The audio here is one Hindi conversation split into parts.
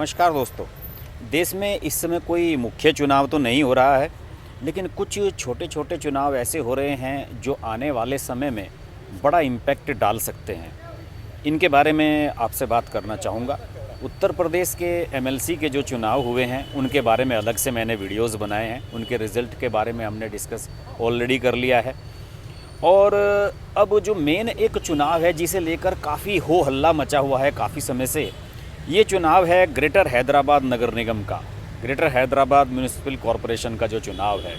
नमस्कार दोस्तों। देश में इस समय कोई मुख्य चुनाव तो नहीं हो रहा है, लेकिन कुछ छोटे छोटे चुनाव ऐसे हो रहे हैं जो आने वाले समय में बड़ा इम्पैक्ट डाल सकते हैं। इनके बारे में आपसे बात करना चाहूँगा। उत्तर प्रदेश के एमएलसी के जो चुनाव हुए हैं उनके बारे में अलग से मैंने वीडियोज़ बनाए हैं। उनके रिज़ल्ट के बारे में हमने डिस्कस ऑलरेडी कर लिया है। और अब जो मेन एक चुनाव है जिसे लेकर काफ़ी हो हल्ला मचा हुआ है काफ़ी समय से, ये चुनाव है ग्रेटर हैदराबाद नगर निगम का, ग्रेटर हैदराबाद म्यूनिसिपल कॉरपोरेशन का जो चुनाव है।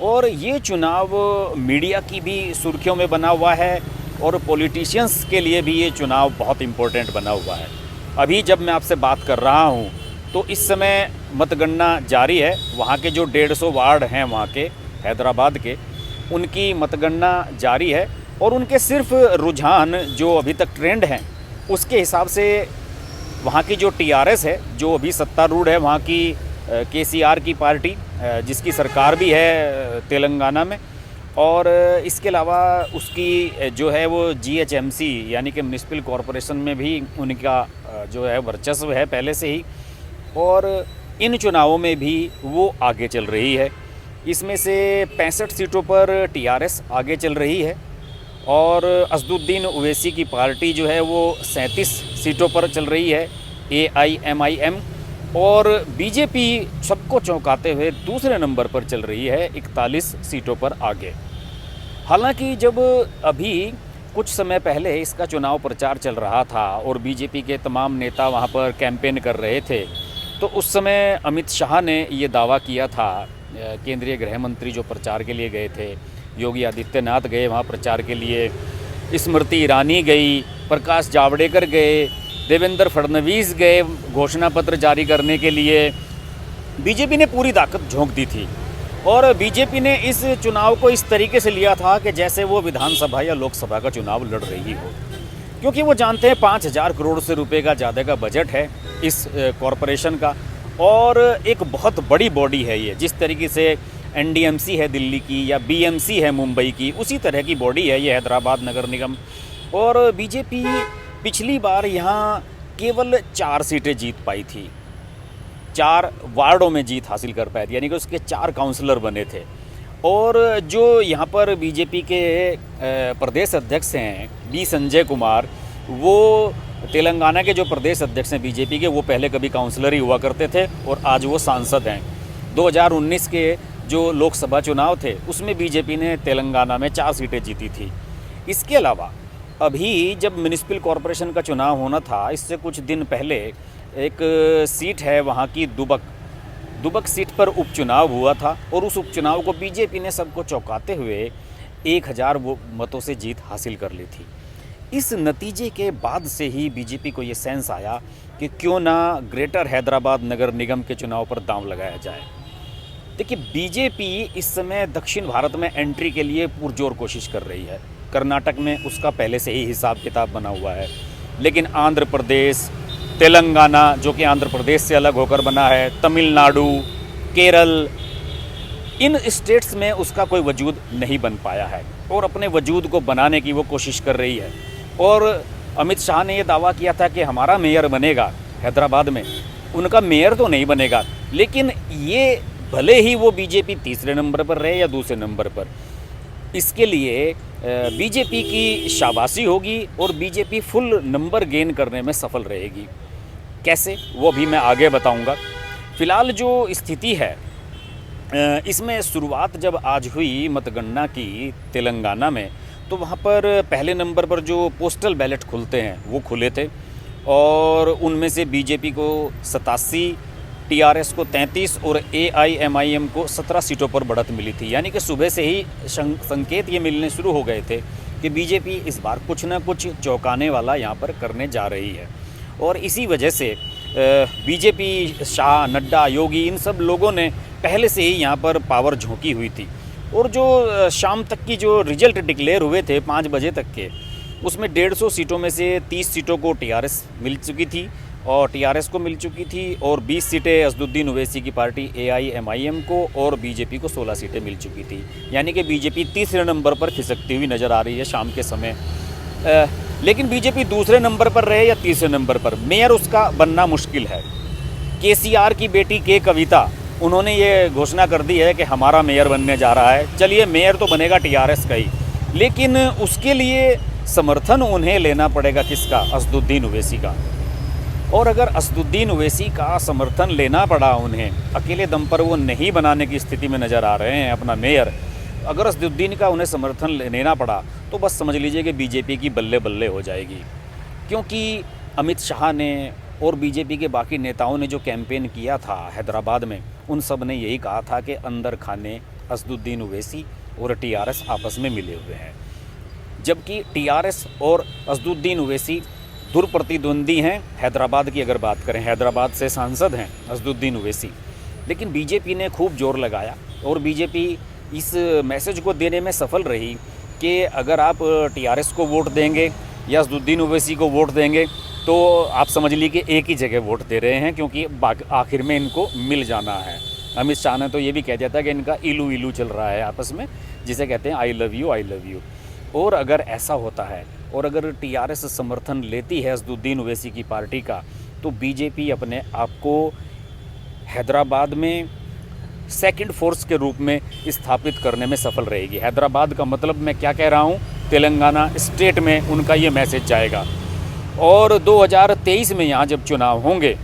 और ये चुनाव मीडिया की भी सुर्खियों में बना हुआ है और पॉलिटिशियंस के लिए भी ये चुनाव बहुत इम्पोर्टेंट बना हुआ है। अभी जब मैं आपसे बात कर रहा हूँ तो इस समय मतगणना जारी है। वहाँ के जो 150 वार्ड हैं वहाँ के हैदराबाद के, उनकी मतगणना जारी है। और उनके सिर्फ रुझान जो अभी तक ट्रेंड हैं उसके हिसाब से वहाँ की जो टीआरएस है, जो अभी सत्तारूढ़ है वहाँ की केसीआर की पार्टी, जिसकी सरकार भी है तेलंगाना में, और इसके अलावा उसकी जो है वो जीएचएमसी यानी कि म्युनिसिपल कॉरपोरेशन में भी उनका जो है वर्चस्व है पहले से ही। और इन चुनावों में भी वो आगे चल रही है। इसमें से 65 सीटों पर टीआरएस आगे चल रही है और असदुद्दीन ओवैसी की पार्टी जो है वो 37 सीटों पर चल रही है, AIMIM। और बीजेपी सबको चौंकाते हुए दूसरे नंबर पर चल रही है 41 सीटों पर आगे। हालांकि जब अभी कुछ समय पहले इसका चुनाव प्रचार चल रहा था और बीजेपी के तमाम नेता वहां पर कैंपेन कर रहे थे, तो उस समय अमित शाह ने ये दावा किया था, केंद्रीय गृह मंत्री जो प्रचार के लिए गए थे, योगी आदित्यनाथ गए वहाँ प्रचार के लिए, स्मृति ईरानी गई, प्रकाश जावड़ेकर गए, देवेंद्र फडणवीस गए घोषणा पत्र जारी करने के लिए। बीजेपी ने पूरी ताकत झोंक दी थी और बीजेपी ने इस चुनाव को इस तरीके से लिया था कि जैसे वो विधानसभा या लोकसभा का चुनाव लड़ रही हो, क्योंकि वो जानते हैं 5,000 करोड़ से रुपए का ज़्यादा का बजट है इस कॉरपोरेशन का और एक बहुत बड़ी बॉडी है ये। जिस तरीके से एनडीएमसी है दिल्ली की या बीएमसी है मुंबई की, उसी तरह की बॉडी है ये हैदराबाद नगर निगम। और बीजेपी पिछली बार यहाँ केवल 4 सीटें जीत पाई थी, 4 वार्डों में जीत हासिल कर पाए थे, यानी कि उसके 4 काउंसलर बने थे। और जो यहाँ पर बीजेपी के प्रदेश अध्यक्ष हैं बी संजय कुमार, वो तेलंगाना के जो प्रदेश अध्यक्ष हैं बीजेपी के, वो पहले कभी काउंसलर ही हुआ करते थे और आज वो सांसद हैं। 2019 के जो लोकसभा चुनाव थे उसमें बीजेपी ने तेलंगाना में 4 सीटें जीती थी। इसके अलावा अभी जब म्युनिसिपल कॉरपोरेशन का चुनाव होना था, इससे कुछ दिन पहले एक सीट है वहाँ की दुबक सीट पर उपचुनाव हुआ था और उस उपचुनाव को बीजेपी ने सबको चौंकाते हुए 1000 मतों से जीत हासिल कर ली थी। इस नतीजे के बाद से ही बीजेपी को ये सेंस आया कि क्यों ना ग्रेटर हैदराबाद नगर निगम के चुनाव पर दांव लगाया जाए। देखिए, बीजेपी इस समय दक्षिण भारत में एंट्री के लिए पुरजोर कोशिश कर रही है। कर्नाटक में उसका पहले से ही हिसाब किताब बना हुआ है, लेकिन आंध्र प्रदेश, तेलंगाना जो कि आंध्र प्रदेश से अलग होकर बना है, तमिलनाडु, केरल, इन स्टेट्स में उसका कोई वजूद नहीं बन पाया है और अपने वजूद को बनाने की वो कोशिश कर रही है। और अमित शाह ने ये दावा किया था कि हमारा मेयर बनेगा हैदराबाद में। उनका मेयर तो नहीं बनेगा, लेकिन ये भले ही वो बीजेपी तीसरे नंबर पर रहे या दूसरे नंबर पर, इसके लिए बीजेपी की शाबाशी होगी और बीजेपी फुल नंबर गेन करने में सफल रहेगी। कैसे, वो भी मैं आगे बताऊंगा। फ़िलहाल जो स्थिति है इसमें शुरुआत जब आज हुई मतगणना की तेलंगाना में, तो वहाँ पर पहले नंबर पर जो पोस्टल बैलेट खुलते हैं वो खुले थे और उनमें से बीजेपी को 87, टीआरएस को 33 और AIMIM को 17 सीटों पर बढ़त मिली थी। यानी कि सुबह से ही संकेत ये मिलने शुरू हो गए थे कि बीजेपी इस बार कुछ ना कुछ चौंकाने वाला यहाँ पर करने जा रही है। और इसी वजह से बीजेपी, शाह, नड्डा, योगी, इन सब लोगों ने पहले से ही यहाँ पर पावर झोंकी हुई थी। और जो शाम तक की जो रिजल्ट डिक्लेयर हुए थे 5 बजे तक के, उसमें 150 सीटों में से 30 सीटों को टीआरएस मिल चुकी थी और टीआरएस को मिल चुकी थी और 20 सीटें असदुद्दीन ओवैसी की पार्टी AIMIM को और बीजेपी को 16 सीटें मिल चुकी थी। यानी कि बीजेपी तीसरे नंबर पर खिसकती हुई नज़र आ रही है शाम के समय। लेकिन बीजेपी दूसरे नंबर पर रहे या तीसरे नंबर पर, मेयर उसका बनना मुश्किल है। केसीआर की बेटी के कविता, उन्होंने ये घोषणा कर दी है कि हमारा मेयर बनने जा रहा है। चलिए, मेयर तो बनेगा टीआरएस का ही, लेकिन उसके लिए समर्थन उन्हें लेना पड़ेगा किसका? असदुद्दीन ओवैसी का। और अगर असदुद्दीन ओवैसी का समर्थन लेना पड़ा उन्हें, अकेले दम पर वो नहीं बनाने की स्थिति में नज़र आ रहे हैं अपना मेयर, अगर असदुद्दीन का उन्हें समर्थन लेना पड़ा तो बस समझ लीजिए कि बीजेपी की बल्ले बल्ले हो जाएगी। क्योंकि अमित शाह ने और बीजेपी के बाकी नेताओं ने जो कैंपेन किया था हैदराबाद में, उन सब ने यही कहा था कि अंदर खाने असदुद्दीन ओवैसी और टीआरएस आपस में मिले हुए हैं, जबकि टीआरएस और असदुद्दीन ओवैसी दुर्प्रतिद्वंदी हैं। हैदराबाद की अगर बात करें, हैदराबाद से सांसद हैं असदुद्दीन ओवैसी, लेकिन बीजेपी ने खूब जोर लगाया और बीजेपी इस मैसेज को देने में सफल रही कि अगर आप टीआरएस को वोट देंगे या असदुद्दीन ओवैसी को वोट देंगे तो आप समझ लीजिए कि एक ही जगह वोट दे रहे हैं, क्योंकि आखिर में इनको मिल जाना है। अमित शाह ने तो ये भी कह दिया था कि इनका इलू इलू चल रहा है आपस में, जिसे कहते हैं I love you I love you. और अगर ऐसा होता है और अगर टीआरएस समर्थन लेती है असदुद्दीन ओवैसी की पार्टी का, तो बीजेपी अपने आप को हैदराबाद में सेकंड फोर्स के रूप में स्थापित करने में सफल रहेगी। हैदराबाद का मतलब मैं क्या कह रहा हूँ, तेलंगाना स्टेट में उनका ये मैसेज जाएगा। और 2023 में यहाँ जब चुनाव होंगे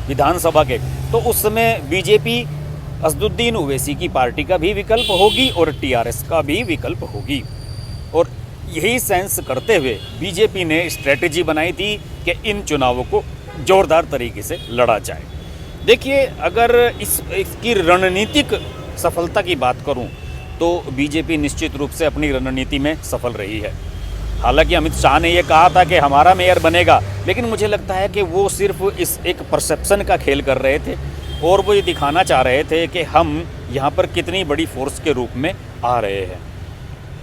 विधानसभा के, तो उस समय बीजेपी असदुद्दीन ओवैसी की पार्टी का भी विकल्प होगी और टीआरएस का भी विकल्प होगी। और यही सेंस करते हुए बीजेपी ने स्ट्रेटजी बनाई थी कि इन चुनावों को जोरदार तरीके से लड़ा जाए। देखिए, अगर इसकी रणनीतिक सफलता की बात करूं तो बीजेपी निश्चित रूप से अपनी रणनीति में सफल रही है। हालांकि अमित शाह ने यह कहा था कि हमारा मेयर बनेगा, लेकिन मुझे लगता है कि वो सिर्फ इस एक परसेप्शन का खेल कर रहे थे और वो ये दिखाना चाह रहे थे कि हम यहाँ पर कितनी बड़ी फोर्स के रूप में आ रहे हैं।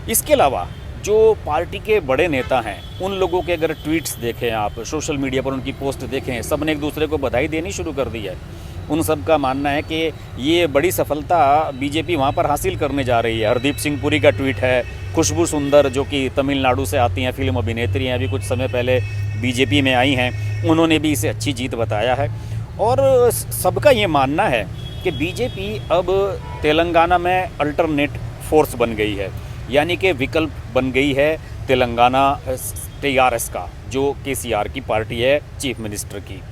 इसके अलावा जो पार्टी के बड़े नेता हैं, उन लोगों के अगर ट्वीट्स देखें, आप सोशल मीडिया पर उनकी पोस्ट देखें, सब ने एक दूसरे को बधाई देनी शुरू कर दी है। उन सब का मानना है कि ये बड़ी सफलता बीजेपी वहाँ पर हासिल करने जा रही है। हरदीप सिंह पुरी का ट्वीट है, खुशबू सुंदर जो कि तमिलनाडु से आती हैं, फिल्म अभिनेत्री हैं, अभी कुछ समय पहले बीजेपी में आई हैं, उन्होंने भी इसे अच्छी जीत बताया है। और सबका ये मानना है कि बीजेपी अब तेलंगाना में अल्टरनेट फोर्स बन गई है, यानी कि विकल्प बन गई है तेलंगाना टीआरएस का, जो केसीआर की पार्टी है चीफ मिनिस्टर की।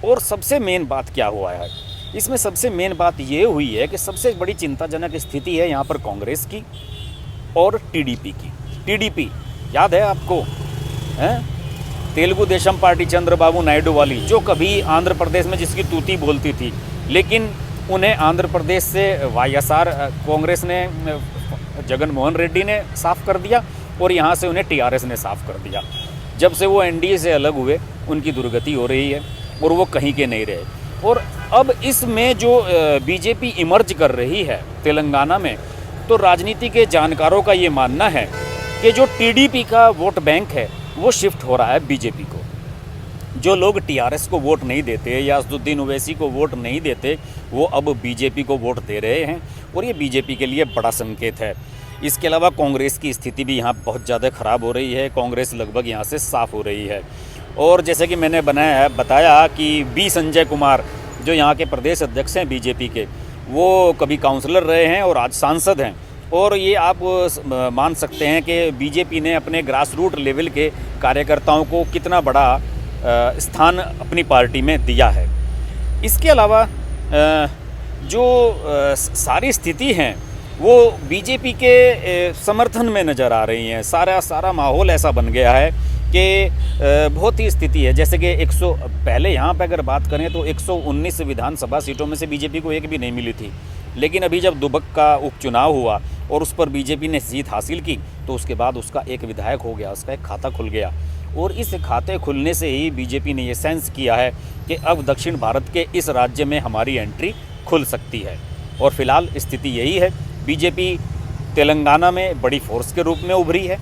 और सबसे मेन बात क्या हुआ है इसमें? सबसे मेन बात ये हुई है कि सबसे बड़ी चिंताजनक स्थिति है यहाँ पर कांग्रेस की और टीडीपी की। टीडीपी याद है आपको, हैं? तेलुगु देशम पार्टी चंद्रबाबू नायडू वाली, जो कभी आंध्र प्रदेश में जिसकी तूती बोलती थी, लेकिन उन्हें आंध्र प्रदेश से वाईएसआर कांग्रेस ने, जगन मोहन रेड्डी ने साफ़ कर दिया और यहाँ से उन्हें टीआरएस ने साफ़ कर दिया। जब से वो एनडीए से अलग हुए उनकी दुर्गति हो रही है और वो कहीं के नहीं रहे। और अब इसमें जो बीजेपी इमर्ज कर रही है तेलंगाना में, तो राजनीति के जानकारों का ये मानना है कि जो टीडीपी का वोट बैंक है वो शिफ्ट हो रहा है बीजेपी को। जो लोग टीआरएस को वोट नहीं देते या असदुद्दीन ओवैसी को वोट नहीं देते, वो अब बीजेपी को वोट दे रहे हैं और ये बीजेपी के लिए बड़ा संकेत है। इसके अलावा कांग्रेस की स्थिति भी यहाँ बहुत ज़्यादा ख़राब हो रही है। कांग्रेस लगभग यहाँ से साफ़ हो रही है। और जैसे कि मैंने बताया कि बी संजय कुमार जो यहाँ के प्रदेश अध्यक्ष हैं बीजेपी के, वो कभी काउंसलर रहे हैं और आज सांसद हैं। और ये आप मान सकते हैं कि बीजेपी ने अपने ग्रास रूट लेवल के कार्यकर्ताओं को कितना बड़ा स्थान अपनी पार्टी में दिया है। इसके अलावा जो सारी स्थिति हैं वो बीजेपी के समर्थन में नज़र आ रही हैं। सारा माहौल ऐसा बन गया है कि बहुत ही स्थिति है, जैसे कि 100 पहले यहाँ पे अगर बात करें तो 119 विधानसभा सीटों में से बीजेपी को एक भी नहीं मिली थी। लेकिन अभी जब दुबक का उपचुनाव हुआ और उस पर बीजेपी ने जीत हासिल की, तो उसके बाद उसका एक विधायक हो गया, उसका एक खाता खुल गया। और इस खाते खुलने से ही बीजेपी ने ये सेंस किया है कि अब दक्षिण भारत के इस राज्य में हमारी एंट्री खुल सकती है। और फिलहाल स्थिति यही है, बीजेपी तेलंगाना में बड़ी फोर्स के रूप में उभरी है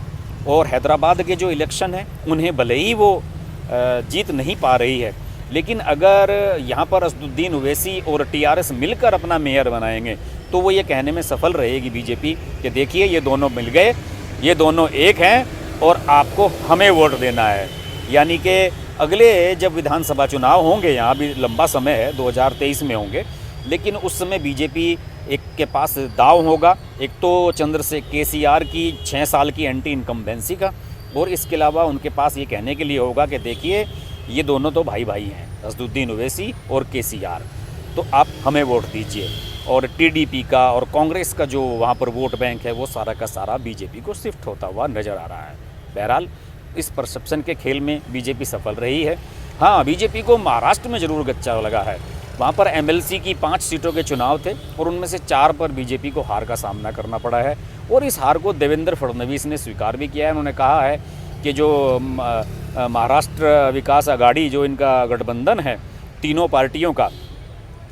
और हैदराबाद के जो इलेक्शन हैं उन्हें भले ही वो जीत नहीं पा रही है, लेकिन अगर यहाँ पर असदुद्दीन ओवैसी और टीआरएस मिलकर अपना मेयर बनाएंगे तो वो ये कहने में सफल रहेगी बीजेपी कि देखिए ये दोनों मिल गए, ये दोनों एक हैं और आपको हमें वोट देना है। यानी कि अगले जब विधानसभा चुनाव होंगे, यहाँ भी लंबा समय है, 2023 में होंगे, लेकिन उस समय बीजेपी एक के पास दाव होगा। एक तो केसीआर की 6 साल की एंटी इनकम्बेंसी का, और इसके अलावा उनके पास ये कहने के लिए होगा कि देखिए ये दोनों तो भाई भाई हैं, असदुद्दीन ओवैसी और केसीआर, तो आप हमें वोट दीजिए। और टीडीपी का और कांग्रेस का जो वहाँ पर वोट बैंक है वो सारा का सारा बीजेपी को शिफ्ट होता हुआ नज़र आ रहा है। बहरहाल इस परसेप्शन के खेल में बीजेपी सफल रही है। हाँ, बीजेपी को महाराष्ट्र में ज़रूर गच्चा लगा है। वहाँ पर एमएलसी की 5 सीटों के चुनाव थे और उनमें से 4 पर बीजेपी को हार का सामना करना पड़ा है, और इस हार को देवेंद्र फडणवीस ने स्वीकार भी किया है। उन्होंने कहा है कि जो महाराष्ट्र विकास आघाड़ी, जो इनका गठबंधन है तीनों पार्टियों का,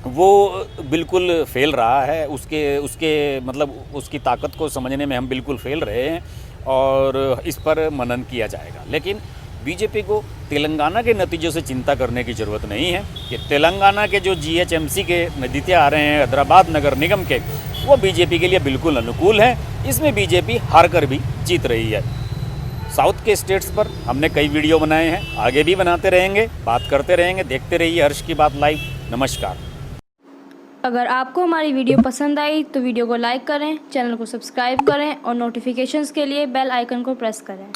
वो बिल्कुल फेल रहा है। उसकी ताकत को समझने में हम बिल्कुल फेल रहे हैं, और इस पर मनन किया जाएगा। लेकिन बीजेपी को तेलंगाना के नतीजों से चिंता करने की ज़रूरत नहीं है कि तेलंगाना के जो जीएचएमसी के नतीजे आ रहे हैं हैदराबाद नगर निगम के, वो बीजेपी के लिए बिल्कुल अनुकूल हैं। इसमें बीजेपी हार कर भी जीत रही है। साउथ के स्टेट्स पर हमने कई वीडियो बनाए हैं, आगे भी बनाते रहेंगे, बात करते रहेंगे। देखते रहिए हर्ष की बात लाइव। नमस्कार। अगर आपको हमारी वीडियो पसंद आई तो वीडियो को लाइक करें, चैनल को सब्सक्राइब करें और नोटिफिकेशंस के लिए बेल आइकन को प्रेस करें।